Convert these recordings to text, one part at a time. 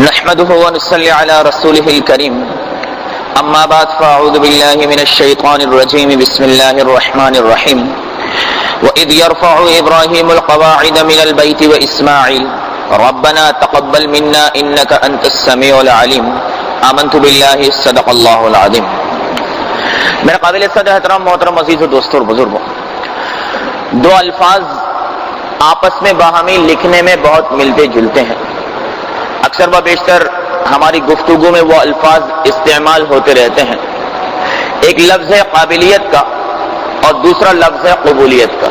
نحمده ونصلي على رسوله الكريم اما بعد فاعوذ بالله من الشيطان الرجيم بسم الله الرحمن الرحيم وإذ يرفع إبراهيم القواعد من البيت وإسماعيل ربنا تقبل منا إنك أنت السميع العليم آمنت بالله صدق الله العظيم. میرے قابل صدر احترام محترم عزیز و دوستوں اور بزرگوں، دو الفاظ آپس میں باہمی لکھنے میں بہت ملتے جلتے ہیں. اکثر و بیشتر ہماری گفتگو میں وہ الفاظ استعمال ہوتے رہتے ہیں. ایک لفظ ہے قابلیت کا اور دوسرا لفظ ہے قبولیت کا.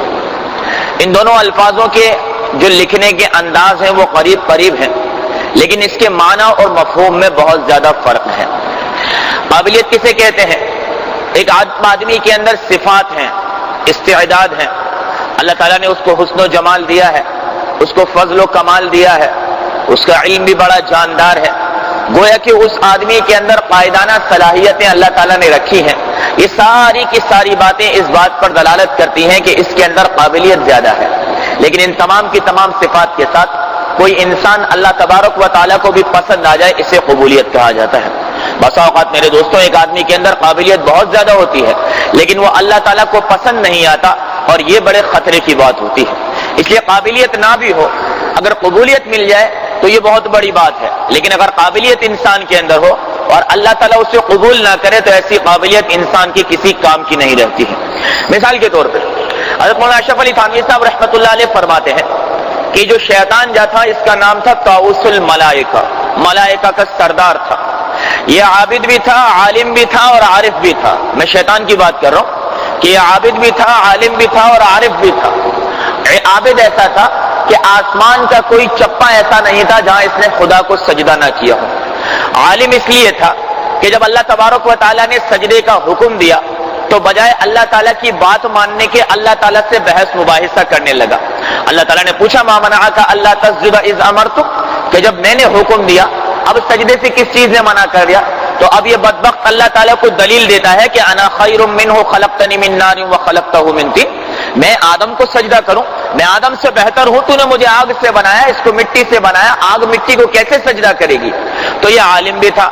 ان دونوں الفاظوں کے جو لکھنے کے انداز ہیں وہ قریب قریب ہیں، لیکن اس کے معنی اور مفہوم میں بہت زیادہ فرق ہے. قابلیت کسے کہتے ہیں؟ ایک آدمی کے اندر صفات ہیں، استعداد ہیں. اللہ تعالیٰ نے اس کو حسن و جمال دیا ہے، اس کو فضل و کمال دیا ہے، اس کا علم بھی بڑا جاندار ہے. گویا کہ اس آدمی کے اندر قائدانہ صلاحیتیں اللہ تعالیٰ نے رکھی ہیں. یہ ساری کی ساری باتیں اس بات پر دلالت کرتی ہیں کہ اس کے اندر قابلیت زیادہ ہے. لیکن ان تمام کی تمام صفات کے ساتھ کوئی انسان اللہ تبارک و تعالیٰ کو بھی پسند آ جائے، اسے قبولیت کہا جاتا ہے. بسا اوقات میرے دوستوں ایک آدمی کے اندر قابلیت بہت زیادہ ہوتی ہے لیکن وہ اللہ تعالیٰ کو پسند نہیں آتا، اور یہ بڑے خطرے کی بات ہوتی ہے. اس لیے قابلیت نہ بھی ہو، اگر قبولیت مل جائے تو یہ بہت بڑی بات ہے. لیکن اگر قابلیت انسان کے اندر ہو اور اللہ تعالیٰ اسے قبول نہ کرے تو ایسی قابلیت انسان کی کسی کام کی نہیں رہتی ہے. مثال کے طور پہ حضرت مولانا اشرف علی تھانوی صاحب رحمۃ اللہ علیہ فرماتے ہیں کہ جو شیطان جو تھا اس کا نام تھا طاؤس الملائکہ، ملائکہ کا سردار تھا. یہ عابد بھی تھا، عالم بھی تھا اور عارف بھی تھا. میں شیطان کی بات کر رہا ہوں کہ یہ عابد بھی تھا، عالم بھی تھا اور عارف بھی تھا. عابد ایسا تھا کہ آسمان کا کوئی چپا ایسا نہیں تھا جہاں اس نے خدا کو سجدہ نہ کیا ہو. عالم اس لیے تھا کہ جب اللہ تبارک و تعالیٰ نے سجدے کا حکم دیا تو بجائے اللہ تعالیٰ کی بات ماننے کے اللہ تعالیٰ سے بحث مباحثہ کرنے لگا. اللہ تعالیٰ نے پوچھا ما منعک الا تسجد اذ امرتک، کہ جب میں نے حکم دیا اب سجدے سے کس چیز نے منع کر دیا؟ تو اب یہ بدبخت اللہ تعالیٰ کو دلیل دیتا ہے کہ انا خیر منہ خلقتنی من نار وخلقتہ من طین، میں آدم کو سجدہ کروں، میں آدم سے بہتر ہوں، تو نے مجھے آگ سے بنایا، اس کو مٹی سے بنایا، آگ مٹی کو کیسے سجدہ کرے گی؟ تو یہ عالم بھی تھا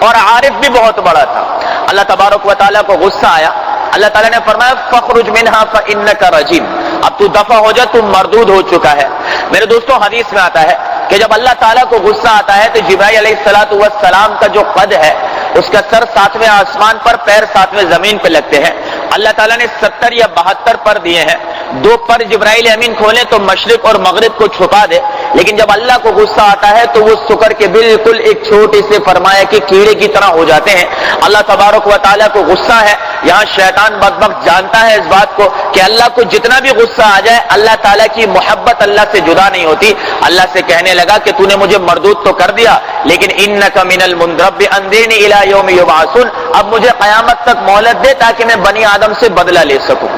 اور عارف بھی بہت بڑا تھا. اللہ تبارک و تعالیٰ کو غصہ آیا. اللہ تعالیٰ نے فرمایا فخرج منہا فإنک رجیم، اب تو دفع ہو جا، تو مردود ہو چکا ہے. میرے دوستوں حدیث میں آتا ہے کہ جب اللہ تعالیٰ کو غصہ آتا ہے تو جبرائیل علیہ السلام کا جو قد ہے اس کا سر 7ویں آسمان پر، پیر 7ویں زمین پہ لگتے ہیں. اللہ تعالیٰ نے 70 یا 72 پر دیے ہیں. 2 پر جبرائیل امین کھولیں تو مشرق اور مغرب کو چھپا دے، لیکن جب اللہ کو غصہ آتا ہے تو وہ سکر کے بالکل ایک چھوٹی سے فرمایا کہ کیڑے کی طرح ہو جاتے ہیں. اللہ تبارک و تعالیٰ کو غصہ ہے. یہاں شیطان بدبخت جانتا ہے اس بات کو کہ اللہ کو جتنا بھی غصہ آ جائے اللہ تعالیٰ کی محبت اللہ سے جدا نہیں ہوتی. اللہ سے کہنے لگا کہ تو نے مجھے مردود تو کر دیا لیکن انک من المنذرین انذرنی الی یوم یبعثون، اب مجھے قیامت تک مہلت دے تاکہ میں بنی آدم سے بدلہ لے سکوں.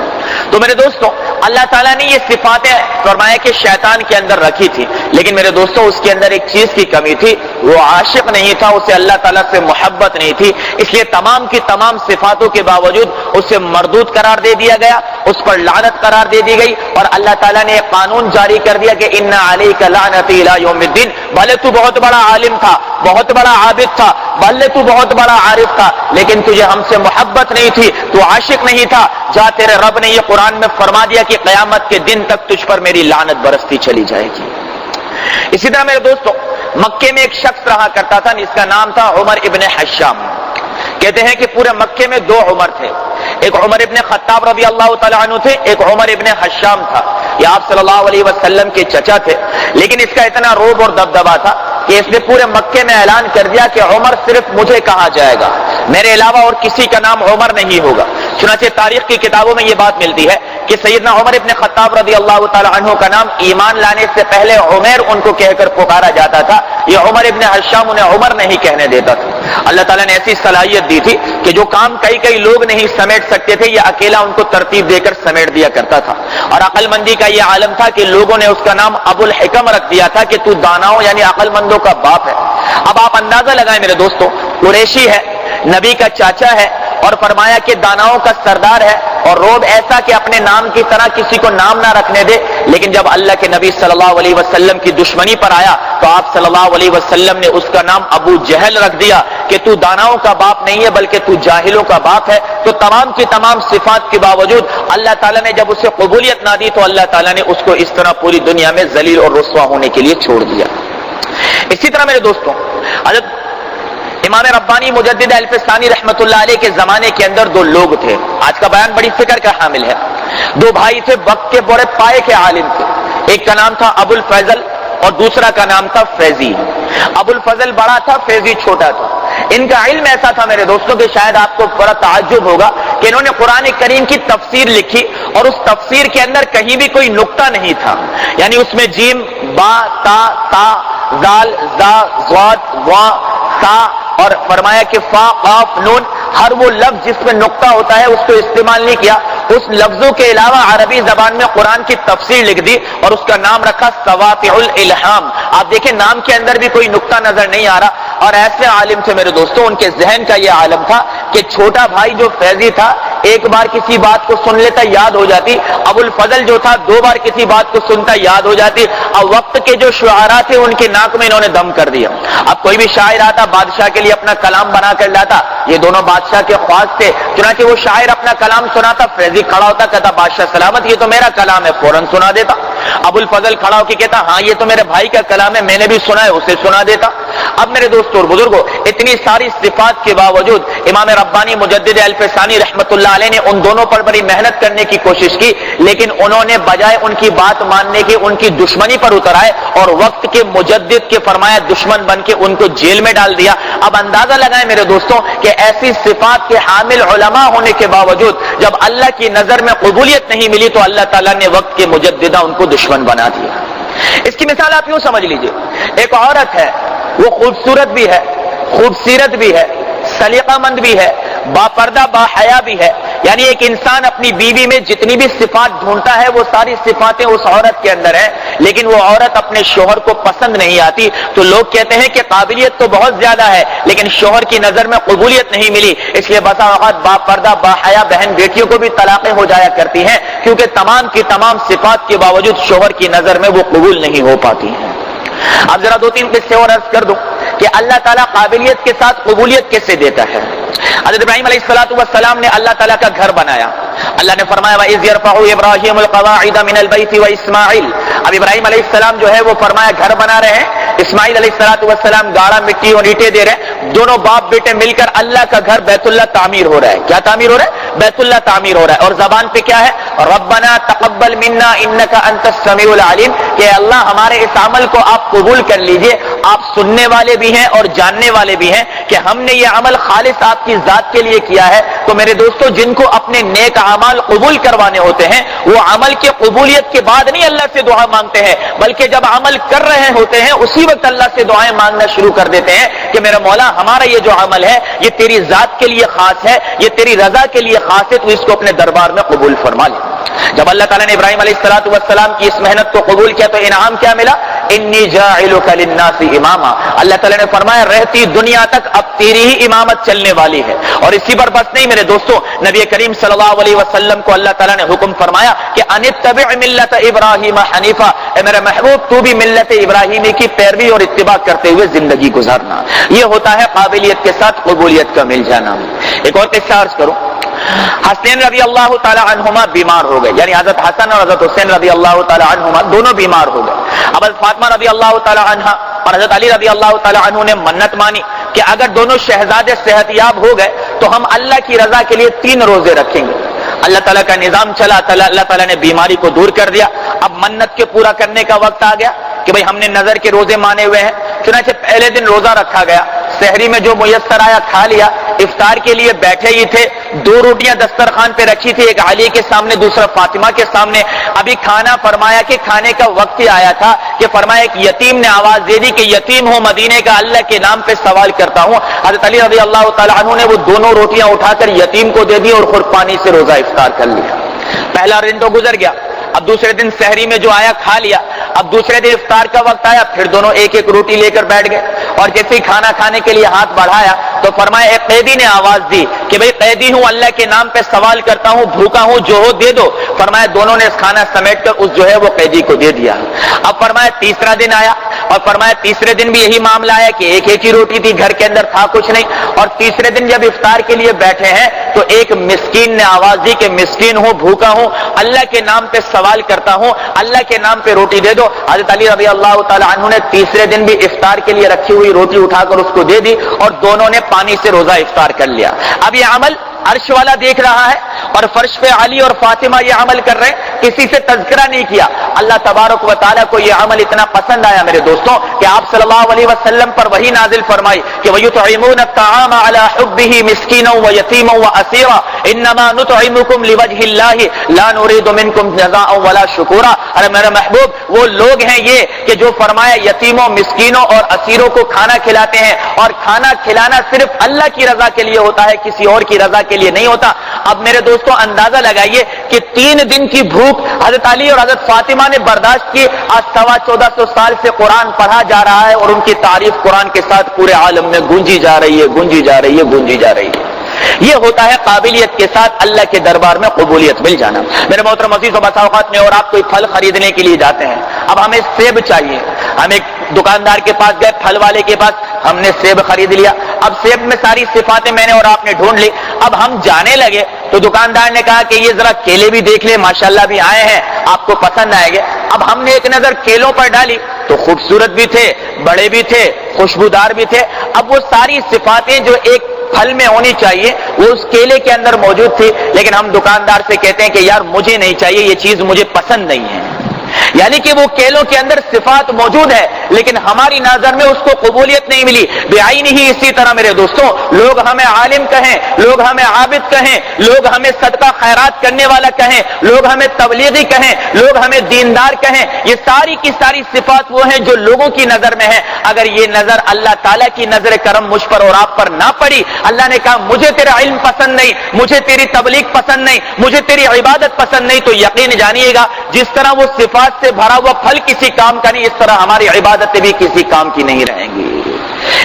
تو میرے دوستوں اللہ تعالیٰ نے یہ صفاتیں فرمایا کہ شیطان کے اندر رکھی تھی، لیکن میرے دوستوں اس کے اندر ایک چیز کی کمی تھی، وہ عاشق نہیں تھا، اسے اللہ تعالیٰ سے محبت نہیں تھی. اس لیے تمام کی تمام صفاتوں کے باوجود اسے مردود قرار دے دیا گیا، اس پر لعنت قرار دے دی گئی. اور اللہ تعالیٰ نے ایک قانون جاری کر دیا کہ ان علیک لعنتی الی یوم الدین، بھلے تو بہت بڑا عالم تھا، بہت بڑا عابد تھا، بھلے تو بہت بڑا عارف تھا، لیکن تجھے ہم سے محبت نہیں تھی، تو عاشق نہیں تھا، جا تیرے رب نے یہ قرآن میں فرما دیا کہ قیامت کے دن تک تجھ پر میری لعنت برستی چلی جائے گی. اسی طرح میرے دوستوں مکے میں ایک شخص رہا کرتا تھا جس کا نام تھا عمر ابن حشام. کہتے ہیں کہ پورے مکے میں 2 عمر تھے، ایک عمر ابن خطاب رضی اللہ تعالیٰ عنہ تھے، ایک عمر ابن حشام تھا. یہ آپ صلی اللہ علیہ وسلم کے چچا تھے، لیکن اس کا اتنا روب اور دبدبا تھا کہ اس نے پورے مکے میں اعلان کر دیا کہ عمر صرف مجھے کہا جائے گا، میرے علاوہ اور کسی کا نام عمر نہیں ہوگا. چنانچہ تاریخ کی کتابوں میں یہ بات ملتی ہے کہ سیدنا عمر ابن خطاب رضی اللہ تعالیٰ عنہ کا نام ایمان لانے سے پہلے عمر ان کو کہہ کر پکارا جاتا تھا. یہ عمر ابن حشام انہیں عمر نہیں کہنے دیتا تھا. اللہ تعالیٰ نے ایسی صلاحیت دی تھی کہ جو کام کئی لوگ نہیں سمیٹ سکتے تھے یہ اکیلا ان کو ترتیب دے کر سمیٹ دیا کرتا تھا. اور عقل مندی کا یہ عالم تھا کہ لوگوں نے اس کا نام ابو الحکم رکھ دیا تھا کہ تو داناؤں یعنی عقل مندوں کا باپ ہے. اب آپ اندازہ لگائیں میرے دوستوں، قریشی ہے، نبی کا چاچا ہے اور فرمایا کہ داناؤں کا سردار ہے، اور روب ایسا کہ اپنے نام کی طرح کسی کو نام نہ رکھنے دے. لیکن جب اللہ کے نبی صلی اللہ علیہ وسلم کی دشمنی پر آیا تو آپ صلی اللہ علیہ وسلم نے اس کا نام ابو جہل رکھ دیا کہ تو داناؤں کا باپ نہیں ہے بلکہ تو جاہلوں کا باپ ہے. تو تمام کی تمام صفات کے باوجود اللہ تعالیٰ نے جب اسے قبولیت نہ دی تو اللہ تعالیٰ نے اس کو اس طرح پوری دنیا میں ذلیل اور رسوا ہونے کے لیے چھوڑ دیا. اسی طرح میرے دوستوں حضرت امام ربانی مجدد الفسانی رحمت اللہ علیہ کے زمانے کے اندر دو لوگ تھے. آج کا بیان بڑی فکر کا حامل ہے. دو بھائی تھے، وقت کے بڑے پائے کے عالم تھے. ایک کا نام تھا ابو الفضل اور دوسرا کا نام تھا فیضی. ابو الفضل بڑا تھا، فیضی چھوٹا تھا. ان کا علم ایسا تھا میرے دوستوں کہ شاید آپ کو بڑا تعجب ہوگا کہ انہوں نے قرآن کریم کی تفسیر لکھی اور اس تفسیر کے اندر کہیں بھی کوئی نقطہ نہیں تھا. یعنی اس میں جیم، با، تا، زال، زا، ضاد، وا، سا اور فرمایا کہ فا، قاف، نون، ہر وہ لفظ جس میں نقطہ ہوتا ہے اس کو استعمال نہیں کیا. اس لفظوں کے علاوہ عربی زبان میں قرآن کی تفسیر لکھ دی اور اس کا نام رکھا سواطع الالہام. آپ دیکھیں نام کے اندر بھی کوئی نقطہ نظر نہیں آ رہا. اور ایسے عالم تھے میرے دوستوں، ان کے ذہن کا یہ عالم تھا کہ چھوٹا بھائی جو فیضی تھا ایک بار کسی بات کو سن لیتا یاد ہو جاتی، ابو الفضل جو تھا دو بار کسی بات کو سنتا یاد ہو جاتی. اور وقت کے جو شعراء تھے ان کے ناک میں انہوں نے دم کر دیا. اب کوئی بھی شاعر آتا بادشاہ کے لیے اپنا کلام بنا کر لاتا. یہ دونوں بادشاہ کے خواص تھے. چنانچہ وہ شاعر اپنا کلام سناتا، فیضی کھڑا ہوتا کہتا بادشاہ سلامت، یہ تو میرا کلام ہے، فوراً سنا دیتا. ابو الفضل کھڑا ہو کے کہتا ہاں یہ تو میرے بھائی کا کلام ہے، میں نے بھی سنا ہے، اسے سنا دیتا. اب میرے دوستوں اور بزرگوں اتنی ساری صفات کے باوجود امام ربانی مجدد الفسانی رحمت اللہ علیہ نے ان دونوں پر بڑی محنت کرنے کی کوشش کی، لیکن انہوں نے بجائے ان کی بات ماننے کے ان کی دشمنی پر اتر آئے اور وقت کے مجدد کے فرمایا دشمن بن کے ان کو جیل میں ڈال دیا. اب اندازہ لگائیں میرے دوستوں کہ ایسی صفات کے حامل علماء ہونے کے باوجود جب اللہ کی نظر میں قبولیت نہیں ملی تو اللہ تعالیٰ نے وقت کے مجددہ ان کو دشمن بنا دیا. اس کی مثال آپ یوں سمجھ لیجئے، ایک عورت ہے، وہ خوبصورت بھی ہے، خوبصیرت بھی ہے، سلیقہ مند بھی ہے، با پردہ با حیا بھی ہے. یعنی ایک انسان اپنی بیوی میں جتنی بھی صفات ڈھونڈتا ہے وہ ساری صفاتیں اس عورت کے اندر ہیں، لیکن وہ عورت اپنے شوہر کو پسند نہیں آتی. تو لوگ کہتے ہیں کہ قابلیت تو بہت زیادہ ہے لیکن شوہر کی نظر میں قبولیت نہیں ملی، اس لیے بسا اوقات با پردہ با حیا بہن بیٹیوں کو بھی طلاقیں ہو جایا کرتی ہیں کیونکہ تمام کی تمام صفات کے باوجود شوہر کی نظر میں وہ قبول نہیں ہو پاتی ہیں. اب ذرا دو تین قصے اور عرض کر دوں کہ اللہ تعالیٰ قابلیت کے ساتھ قبولیت کیسے دیتا ہے. حضرت ابراہیم علیہ السلام نے اللہ تعالیٰ کا گھر بنایا. اللہ نے فرمایا وَإِذْ يَرْفَعُ إِبْرَاهِيمُ الْقَوَاعِدَ مِنَ الْبَيْتِ وَإِسْمَاعِيلُ. اب ابراہیم علیہ السلام جو ہے وہ فرمایا گھر بنا رہے ہیں، اسماعیل علیہ السلام گاڑا مٹی اور اینٹیں دے رہے ہیں. دونوں باپ بیٹے مل کر اللہ کا گھر بیت اللہ تعمیر ہو رہا ہے. کیا تعمیر ہو رہا ہے؟ بیت اللہ تعمیر ہو رہا ہے. اور زبان پہ کیا ہے؟ ربنا تقبل منا انک انت السمیع العلیم، کہ اللہ ہمارے اس عمل کو آپ قبول کر لیجئے، آپ سننے والے بھی ہیں اور جاننے والے بھی ہیں کہ ہم نے یہ عمل خالص آپ کی ذات کے لیے کیا ہے. تو میرے دوستو جن کو اپنے نیک اعمال قبول کروانے ہوتے ہیں وہ عمل کی قبولیت کے بعد نہیں اللہ سے دعا مانگتے ہیں بلکہ جب عمل کر رہے ہوتے ہیں اسی وقت اللہ سے دعائیں مانگنا شروع کر دیتے ہیں کہ میرا مولا ہمارا یہ جو عمل ہے یہ تیری ذات کے لیے خاص ہے، یہ تیری رضا کے لیے خاص ہے، تو اس کو اپنے دربار میں قبول فرما لے. جب اللہ تعالیٰ نے ابراہیم علیہ السلام کی اس محنت کو قبول کیا تو انعام کیا ملا؟ انی جاعلک للناس اماما. اللہ تعالیٰ نے فرمایا رہتی دنیا تک اب تیری ہی امامت چلنے والی ہے. اور اسی پر بس نہیں میرے دوستو، نبی کریم صلی اللہ علیہ وسلم کو اللہ تعالیٰ نے حکم فرمایا کہ ان اتبع ملت ابراہیم حنیفا، اے میرے محبوب تو بھی ملت ابراہیمی کی پیروی اور اتباع کرتے ہوئے زندگی گزارنا. یہ ہوتا ہے قابلیت کے ساتھ قبولیت کا مل جانا. ایک اور قصہ عرض کروں. حسین رضی اللہ تعالی عنہما بیمار ہو گئے، یعنی حضرت حسن اور حضرت حسین رضی اللہ تعالی عنہما دونوں بیمار ہو گئے. اب حضرت فاطمہ رضی اللہ تعالی عنہا اور حضرت علی رضی اللہ تعالی عنہ نے منت مانی کہ اگر دونوں شہزادے صحت یاب ہو گئے تو ہم اللہ کی رضا کے لیے 3 روزے رکھیں گے. اللہ تعالیٰ کا نظام چلا، اللہ تعالیٰ نے بیماری کو دور کر دیا. اب منت کے پورا کرنے کا وقت آ گیا کہ بھئی ہم نے نظر کے روزے مانے ہوئے ہیں. چنانچہ پہلے دن روزہ رکھا گیا، سحری میں جو میسر آیا کھا لیا. افطار کے لیے بیٹھے ہی تھے، 2 روٹیاں دسترخوان پہ رکھی تھی، ایک علی کے سامنے دوسرا فاطمہ کے سامنے. ابھی کھانا فرمایا کہ کھانے کا وقت ہی آیا تھا کہ فرمایا ایک یتیم نے آواز دے دی کہ یتیم ہوں مدینے کا، اللہ کے نام پہ سوال کرتا ہوں. حضرت علی رضی اللہ تعالی عنہ نے وہ دونوں روٹیاں اٹھا کر یتیم کو دے دی اور خود پانی سے روزہ افطار کر لیا. پہلا دن تو گزر گیا. اب دوسرے دن سحری میں جو آیا کھا لیا. اب دوسرے دن افطار کا وقت آیا، پھر دونوں ایک ایک روٹی لے کر بیٹھ گئے، اور جیسے ہی کھانا کھانے کے لیے ہاتھ بڑھایا تو فرمایا ایک قیدی نے آواز دی کہ بھئی قیدی ہوں، اللہ کے نام پہ سوال کرتا ہوں، بھوکا ہوں، جو ہو دے دو۔ فرمایا دونوں نے کھانا سمیٹ کر اس جو ہے وہ قیدی کو دے دیا۔ اب فرمایا تیسرا دن آیا، اور فرمایا تیسرے دن بھی یہی معاملہ آیا کہ ایک ایک ہی روٹی تھی، گھر کے اندر تھا کچھ نہیں، اور تیسرے دن جب افطار کے لیے بیٹھے ہیں تو ایک مسکین نے آواز دی کہ مسکین ہوں، بھوکا ہوں، اللہ کے نام پہ سوال کرتا ہوں، اللہ کے نام پہ روٹی دے دو۔ حضرت علی رضی اللہ تعالی عنہ نے تیسرے دن بھی افطار کے لیے رکھی ہوئی روٹی اٹھا کر اس کو دے دی، اور دونوں نے پانی سے روزہ افطار کر لیا۔ اب یہ عمل عرش والا دیکھ رہا ہے، اور فرش پہ علی اور فاطمہ یہ عمل کر رہے ہیں، کسی سے تذکرہ نہیں کیا۔ اللہ تبارک و تعالیٰ کو یہ عمل اتنا پسند آیا میرے دوستوں کہ آپ صلی اللہ علیہ وسلم پر وہی نازل فرمائی کہ وَيُطْعِمُونَ الطَّعَامَ عَلَى حُبِّهِ مِسْكِينًا وَيَتِيمًا وَأَسِيرًا إِنَّمَا نُطْعِمُكُمْ لِوَجْهِ اللَّهِ لَا نُرِيدُ مِنكُمْ جَزَاءً وَلَا شُكُورًا۔ ارے میرے محبوب، وہ لوگ ہیں یہ کہ جو فرمایا یتیموں، مسکینوں اور اسیروں کو کھانا کھلاتے ہیں، اور کھانا کھلانا صرف اللہ کی رضا کے لیے ہوتا ہے، کسی اور کی رضا کے لیے نہیں ہوتا۔ اب میرے دوستوں اندازہ لگائیے کہ 3 دن کی بھوک حضرت علی اور حضرت فاطمہ نے برداشت کی، آج 1400 سال سے قرآن پڑھا جا رہا ہے، اور ان کی تعریف قرآن کے ساتھ پورے عالم میں گونجی جا رہی ہے، گونجی جا رہی ہے، گونجی جا رہی ہے۔ یہ ہوتا ہے قابلیت کے ساتھ اللہ کے دربار میں قبولیت مل جانا۔ میرے محترم عزیز و بسا اوقات میں اور آپ کوئی پھل خریدنے کے لیے جاتے ہیں، اب ہمیں سیب چاہیے، ہم ایک دکاندار کے پاس گئے، پھل والے کے پاس، ہم نے سیب خرید لیا۔ اب سیب میں ساری صفاتیں میں نے اور آپ نے ڈھونڈ لی، اب ہم جانے لگے تو دکاندار نے کہا کہ یہ ذرا کیلے بھی دیکھ لیں، ماشاءاللہ بھی آئے ہیں، آپ کو پسند آئے گے۔ اب ہم نے ایک نظر کیلوں پر ڈالی تو خوبصورت بھی تھے، بڑے بھی تھے، خوشبودار بھی تھے۔ اب وہ ساری صفاتیں جو ایک پھل میں ہونی چاہیے وہ اس کیلے کے اندر موجود تھی، لیکن ہم دکاندار سے کہتے ہیں کہ یار مجھے نہیں چاہیے، یہ چیز مجھے پسند نہیں ہے۔ یعنی کہ وہ کیلوں کے اندر صفات موجود ہے، لیکن ہماری نظر میں اس کو قبولیت نہیں ملی۔ بعینہ ہی اسی طرح میرے دوستوں لوگ ہمیں عالم کہیں، لوگ ہمیں عابد کہیں، لوگ ہمیں صدقہ خیرات کرنے والا کہیں، لوگ ہمیں تبلیغی کہیں، لوگ ہمیں دیندار کہیں، یہ ساری کی ساری صفات وہ ہیں جو لوگوں کی نظر میں ہیں۔ اگر یہ نظر اللہ تعالیٰ کی نظر کرم مجھ پر اور آپ پر نہ پڑی، اللہ نے کہا مجھے تیرا علم پسند نہیں، مجھے تیری تبلیغ پسند نہیں، مجھے تیری عبادت پسند نہیں، تو یقین جانیے گا جس طرح وہ صفات سے بھرا ہوا پھل کسی کام کا نہیں، اس طرح ہماری عبادتیں بھی کسی کام کی نہیں رہیں گی۔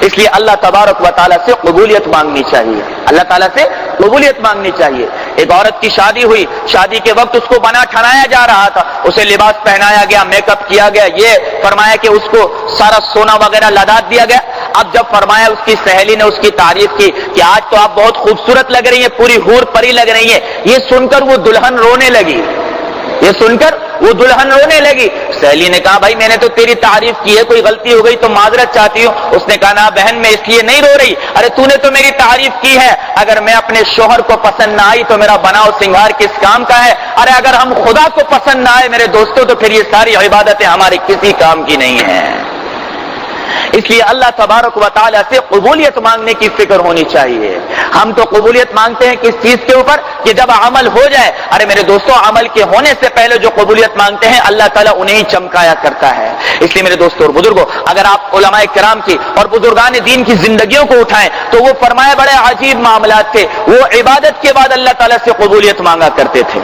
اس لیے اللہ تبارک و تعالیٰ سے قبولیت مانگنی چاہیے، اللہ تعالیٰ سے قبولیت مانگنی چاہیے۔ ایک عورت کی شادی ہوئی، شادی کے وقت اس کو بنا ٹھنایا جا رہا تھا، اسے لباس پہنایا گیا، میک اپ کیا گیا، یہ فرمایا کہ اس کو سارا سونا وغیرہ لدات دیا گیا۔ اب جب فرمایا اس کی سہیلی نے اس کی تعریف کی کہ آج تو آپ بہت خوبصورت لگ رہی ہیں، پوری حور پری لگ رہی ہیں، یہ سن کر وہ دلہن رونے لگی، یہ سن کر وہ دلہن رونے لگی۔ سہیلی نے کہا بھائی میں نے تو تیری تعریف کی ہے، کوئی غلطی ہو گئی تو معذرت چاہتی ہوں۔ اس نے کہا نا بہن میں اس لیے نہیں رو رہی، ارے تو نے تو میری تعریف کی ہے، اگر میں اپنے شوہر کو پسند نہ آئی تو میرا بناؤ سنگار کس کام کا ہے؟ ارے اگر ہم خدا کو پسند نہ آئے میرے دوستوں تو پھر یہ ساری عبادتیں ہماری کسی کام کی نہیں ہیں۔ اس لیے اللہ تبارک و تعالیٰ سے قبولیت مانگنے کی فکر ہونی چاہیے۔ ہم تو قبولیت مانگتے ہیں کس چیز کے اوپر کہ جب عمل ہو جائے، ارے میرے دوستوں عمل کے ہونے سے پہلے جو قبولیت مانگتے ہیں اللہ تعالیٰ انہیں چمکایا کرتا ہے۔ اس لیے میرے دوستوں اور بزرگوں اگر آپ علماء کرام کی اور بزرگان دین کی زندگیوں کو اٹھائیں تو وہ فرمائے بڑے عجیب معاملات تھے، وہ عبادت کے بعد اللہ تعالیٰ سے قبولیت مانگا کرتے تھے۔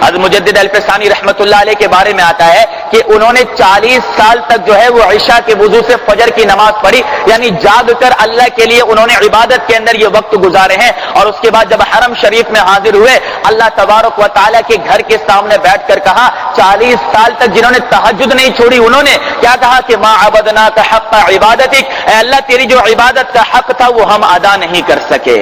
حضرت مجدد الفسانی رحمت اللہ علیہ کے بارے میں آتا ہے کہ انہوں نے 40 سال تک جو ہے وہ عشاء کے وضو سے فجر کی نماز پڑھی، یعنی جاگ کر اللہ کے لیے انہوں نے عبادت کے اندر یہ وقت گزارے ہیں۔ اور اس کے بعد جب حرم شریف میں حاضر ہوئے اللہ تبارک و تعالیٰ کے گھر کے سامنے بیٹھ کر کہا 40 سال تک جنہوں نے تہجد نہیں چھوڑی انہوں نے کیا کہا کہ ما عبدناک حق عبادتک، اے اللہ تیری جو عبادت کا حق تھا وہ ہم ادا نہیں کر سکے،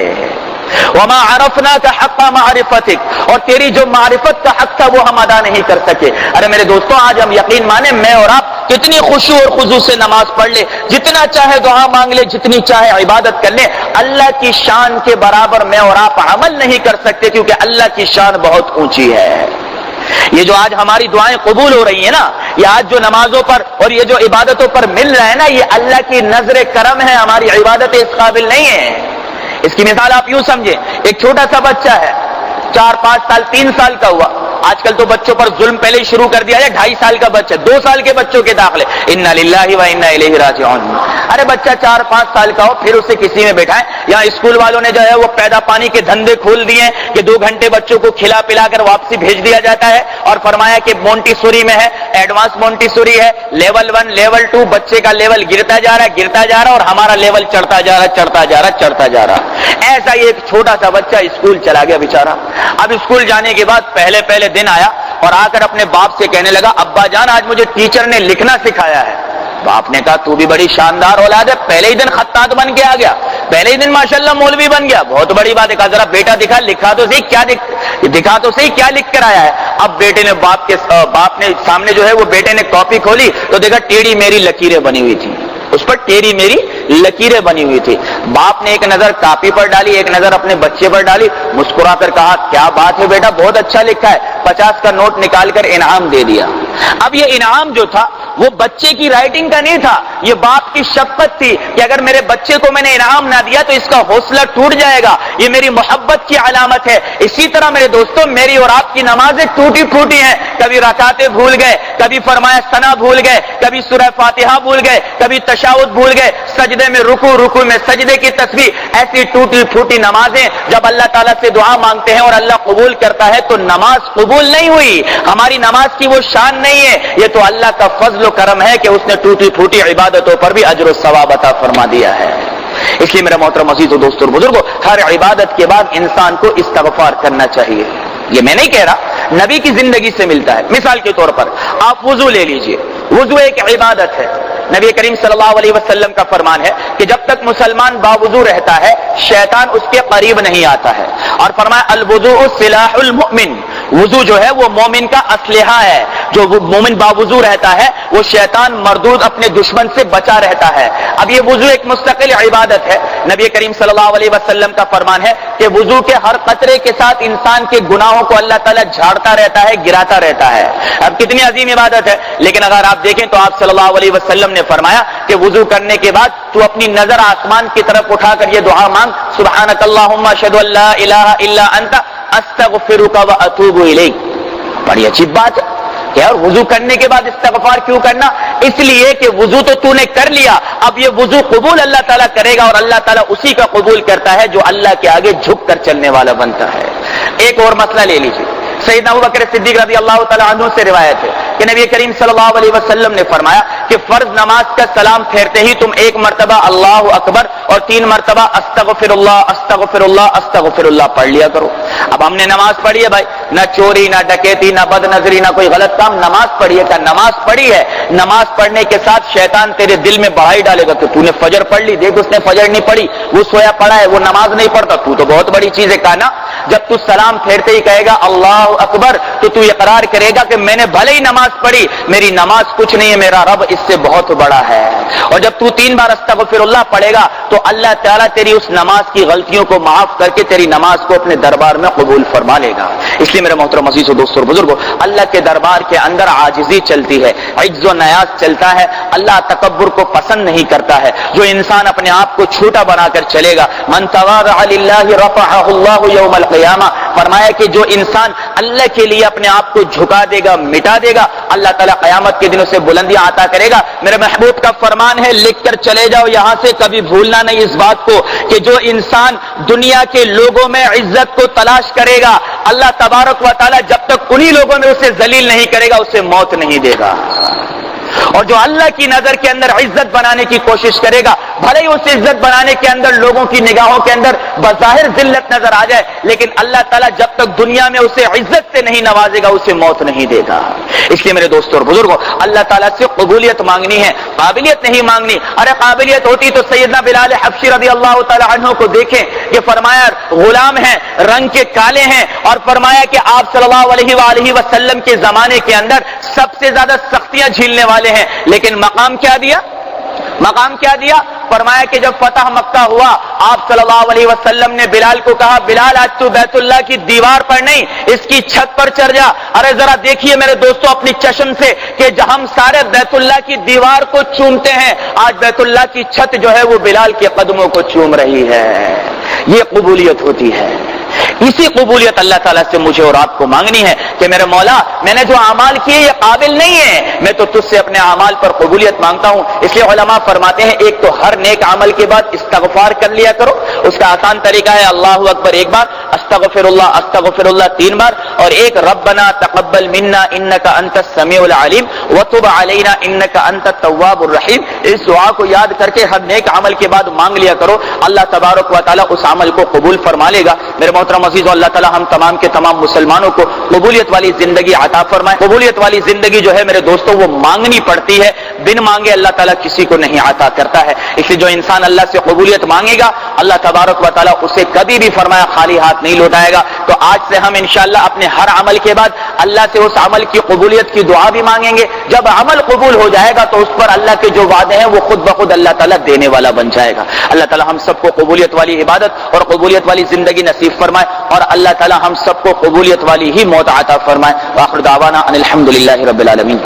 وما عرفناک حق معرفتک، اور تیری جو معرفت کا حق تھا وہ ہم ادا نہیں کر سکے۔ ارے میرے دوستوں آج ہم یقین مانیں میں اور آپ کتنی خشوع اور خضوع سے نماز پڑھ لے، جتنا چاہے دعا مانگ لے، جتنی چاہے عبادت کر لے، اللہ کی شان کے برابر میں اور آپ عمل نہیں کر سکتے، کیونکہ اللہ کی شان بہت اونچی ہے۔ یہ جو آج ہماری دعائیں قبول ہو رہی ہیں نا، یہ آج جو نمازوں پر اور یہ جو عبادتوں پر مل رہا ہے نا، یہ اللہ کی نظر کرم ہے، ہماری عبادتیں اس قابل نہیں ہیں۔ اس کی مثال آپ یوں سمجھیں، ایک چھوٹا سا بچہ ہے 4 5 سال 3 سال کا ہوا، آج کل تو بچوں پر ظلم پہلے ہی شروع کر دیا ہے. 2.5 سال کا بچہ، 2 سال کے بچوں کے داخلے، انا للہ و انا الیہ راجعون. ارے بچہ 4-5 سال کا ہو پھر اسے کسی میں بیٹھائیں. یہاں اسکول والوں نے جو ہے وہ پیدا پانی کے دھندے کھول دیے کہ 2 گھنٹے بچوں کو کھلا پلا کر واپسی بھیج دیا جاتا ہے، اور فرمایا کہ مونٹیسوری میں ہے، ایڈوانس مونٹیسوری ہے، لیول 1 لیول 2، بچے کا لیول گرتا جا رہا اور ہمارا لیول چڑھتا جا رہا. ایسا ہی ایک چھوٹا سا بچہ اسکول چلا گیا بیچارہ. اب اسکول جانے کے بعد پہلے دن آیا اور آ کر اپنے باپ سے کہنے لگا ابا جان آج مجھے ٹیچر نے لکھنا سکھایا ہے. باپ نے کہا تو بھی بڑی شاندار اولاد ہے، پہلے ہی دن خطاط بن کے آ گیا، پہلے ہی دن ماشاءاللہ مولوی بن گیا، بہت بڑی بات ہے. کہا ذرا بیٹا دکھا تو صحیح کیا لکھ کر آیا ہے. اب بیٹے نے باپ نے سامنے جو ہے وہ بیٹے نے کاپی کھولی تو دیکھا ٹیڑھی میری لکیریں بنی ہوئی تھی، اس پر ٹیڑھی میری لکیریں بنی ہوئی تھی. باپ نے ایک نظر کاپی پر ڈالی، ایک نظر اپنے بچے پر ڈالی، مسکرا کر کہا کیا بات ہے بیٹا، بہت اچھا لکھا ہے. 50 کا نوٹ نکال کر انعام دے دیا. اب یہ انعام جو تھا وہ بچے کی رائٹنگ کا نہیں تھا، یہ باپ کی شفقت تھی کہ اگر میرے بچے کو میں نے انعام نہ دیا تو اس کا حوصلہ ٹوٹ جائے گا، یہ میری محبت کی علامت ہے. اسی طرح میرے دوستوں میری اور آپ کی نمازیں ٹوٹی پھوٹی ہیں، کبھی رکعتیں بھول گئے، کبھی فرمایا ثنا بھول گئے، کبھی سورہ فاتحہ بھول گئے، کبھی تشہد بھول گئے، سجدے میں رکوع میں سجدے کی تسبیح. ایسی ٹوٹی پھوٹی نمازیں جب اللہ تعالیٰ سے دعا مانگتے ہیں اور اللہ قبول کرتا ہے تو نماز قبول نہیں ہوئی. ہماری نماز کی وہ شان نہیں ہے، یہ تو اللہ کا فضل و کرم ہے کہ اس نے ٹوٹی پھوٹی عبادتوں پر بھی اجر و ثواب عطا فرما دیا ہے. اس لیے میرا محترم عزیز و دوستو اور بزرگوں، ہر عبادت کے بعد انسان کو استغفار کرنا چاہیے. یہ میں نہیں کہہ رہا، نبی کی زندگی سے ملتا ہے. مثال کے طور پر آپ وضو لے لیجئے، وضو ایک عبادت ہے. نبی کریم صلی اللہ علیہ وسلم کا فرمان ہے کہ جب تک مسلمان باوضو رہتا ہے شیطان اس کے قریب نہیں آتا ہے، اور فرمایا الوضوء سلاح المؤمن، وضو جو ہے وہ مومن کا اسلحہ ہے. جو مومن باوضو رہتا ہے وہ شیطان مردود اپنے دشمن سے بچا رہتا ہے. اب یہ وضو ایک مستقل عبادت ہے. نبی کریم صلی اللہ علیہ وسلم کا فرمان ہے کہ وضو کے ہر قطرے کے ساتھ انسان کے گناہوں کو اللہ تعالیٰ جھاڑتا رہتا ہے، گراتا رہتا ہے. اب کتنی عظیم عبادت ہے. لیکن اگر آپ دیکھیں تو آپ صلی اللہ علیہ وسلم نے فرمایا کہ وضو کرنے کے بعد تو اپنی نظر آسمان کی طرف اٹھا کر یہ دعا مانگ، سبحانک اللہم اشہد ان لا الہ الا انت استغفرک واتوب الیک. بڑی عجیب بات ہے کہ یار وضو کرنے کے بعد استغفار کیوں کرنا؟ اس لیے کہ وضو تو نے کر لیا، اب یہ وضو قبول اللہ تعالیٰ کرے گا، اور اللہ تعالیٰ اسی کا قبول کرتا ہے جو اللہ کے آگے جھک کر چلنے والا بنتا ہے. ایک اور مسئلہ لے لیجیے. سیدنا ابوبکر صدیق رضی اللہ تعالیٰ عنہ سے روایت ہے کہ نبی کریم صلی اللہ علیہ وسلم نے فرمایا کہ فرض نماز کا سلام پھیرتے ہی تم 1 مرتبہ اللہ اکبر اور 3 مرتبہ استغفر اللہ استغفر اللہ استغفر اللہ پڑھ لیا کرو. اب ہم نے نماز پڑھی ہے بھائی، نہ چوری نہ ڈکیتی نہ بد نظری نہ کوئی غلط کام، نماز پڑھی ہے. نماز پڑھی ہے، نماز پڑھنے کے ساتھ شیطان تیرے دل میں بڑھائی ڈالے گا کہ تو نے فجر پڑھ لی، دیکھ اس نے فجر نہیں پڑھی، وہ سویا پڑا ہے، وہ نماز نہیں پڑھتا، تو بہت بڑی چیز ہے. کہا نا جب تو سلام پھیرتے ہی کہے گا اللہ اکبر تو اقرار کرے گا کہ میں نے بھلے ہی نماز پڑھی، میری نماز کچھ نہیں ہے، میرا رب اس سے بہت بڑا ہے. اور جب تو 3 بار استغفر اللہ پڑھے گا تو اللہ تعالیٰ تیری اس نماز کی غلطیوں کو معاف کر کے تیری نماز کو اپنے دربار میں قبول فرما لے گا. اس لیے میرے محترم عزیز و دوستو اور بزرگوں، اللہ کے دربار کے اندر عاجزی چلتی ہے، عجز و نیاز چلتا ہے. اللہ تکبر کو پسند نہیں کرتا ہے. جو انسان اپنے آپ کو چھوٹا بنا کر چلے گا، من تواضع للہ رفعہ اللہ یوم القیامہ، فرمایا کہ جو انسان اللہ کے لیے اپنے آپ کو جھکا دے گا، مٹا دے گا، اللہ تعالیٰ قیامت کے دن اسے بلندیاں عطا کرے گا. میرے محبوب کا فرمان ہے، لکھ کر چلے جاؤ یہاں سے، کبھی بھولنا نہیں اس بات کو کہ جو انسان دنیا کے لوگوں میں عزت کو تلاش کرے گا، اللہ تبارک و تعالیٰ جب تک انہی لوگوں میں اسے ذلیل نہیں کرے گا اسے موت نہیں دے گا. اور جو اللہ کی نظر کے اندر عزت بنانے کی کوشش کرے گا، بھلے ہی اس عزت بنانے کے اندر لوگوں کی نگاہوں کے اندر بظاہر ذلت نظر آ جائے، لیکن اللہ تعالیٰ جب تک دنیا میں اسے عزت سے نہیں نوازے گا اسے موت نہیں دے گا. اس لیے میرے دوستوں اور بزرگوں، اللہ تعالیٰ سے قبولیت مانگنی ہے، قابلیت نہیں مانگنی. ارے قابلیت ہوتی تو سیدنا بلال حبشی رضی اللہ تعالیٰ عنہ کو دیکھیں کہ فرمایا غلام ہیں، رنگ کے کالے ہیں، اور فرمایا کہ آپ صلی اللہ علیہ وآلہ وسلم کے زمانے کے اندر سب سے زیادہ سختیاں جھیلنے والے ہیں، لیکن مقام کیا دیا؟ مقام کیا دیا؟ فرمایا کہ جب فتح مکہ ہوا آپ صلی اللہ علیہ وسلم نے بلال کو کہا بلال آج تو بیت اللہ کی دیوار پر نہیں اس کی چھت پر چڑھ جا. ارے ذرا دیکھیے میرے دوستو اپنی چشم سے کہ ہم سارے بیت اللہ کی دیوار کو چومتے ہیں، آج بیت اللہ کی چھت جو ہے وہ بلال کے قدموں کو چوم رہی ہے. یہ قبولیت ہوتی ہے. اسی قبولیت اللہ تعالیٰ سے مجھے اور آپ کو مانگنی ہے کہ میرے مولا میں نے جو اعمال کیے یہ قابل نہیں ہے، میں تو تجھ سے اپنے اعمال پر قبولیت مانگتا ہوں۔ اس لیے علماء فرماتے ہیں ایک تو ہر نیک عمل کے بعد استغفار کر لیا کرو، اس کا آسان طریقہ ہے اللہ اکبر ایک بار، استغفر اللہ 3 بار، اور ایک ربنا تقبل منا انک انت السمیع العلیم وتب علینا انک انت التواب الرحیم۔ اس دعا کو یاد کر کے ہر نیک عمل کے بعد مانگ لیا کرو، اللہ تبارک و تعالیٰ اس عمل کو قبول فرما لے گا۔ میرے محترم عزیزو، اللہ تعالیٰ ہم تمام کے تمام مسلمانوں کو قبولیت والی زندگی عطا فرمائے۔ قبولیت والی زندگی جو ہے میرے دوستوں وہ مانگنی پڑتی ہے، بن مانگے اللہ تعالیٰ کسی کو نہیں عطا کرتا ہے۔ اس لیے جو انسان اللہ سے قبولیت مانگے گا اللہ تبارک و تعالیٰ اسے کبھی بھی فرمایا خالی ہاتھ نہیں لوٹائے گا۔ تو آج سے ہم انشاءاللہ اپنے ہر عمل کے بعد اللہ سے اس عمل کی قبولیت کی دعا بھی مانگیں گے۔ جب عمل قبول ہو جائے گا تو اس پر اللہ کے جو وعدے ہیں وہ خود بخود اللہ تعالیٰ دینے والا بن جائے گا۔ اللہ تعالیٰ ہم سب کو قبولیت والی عبادت اور قبولیت والی زندگی نصیب فرمائے، اور اللہ تعالیٰ ہم سب کو قبولیت والی ہی موت عطا فرمائے۔ وآخر دعوانا ان الحمدللہ رب العالمین۔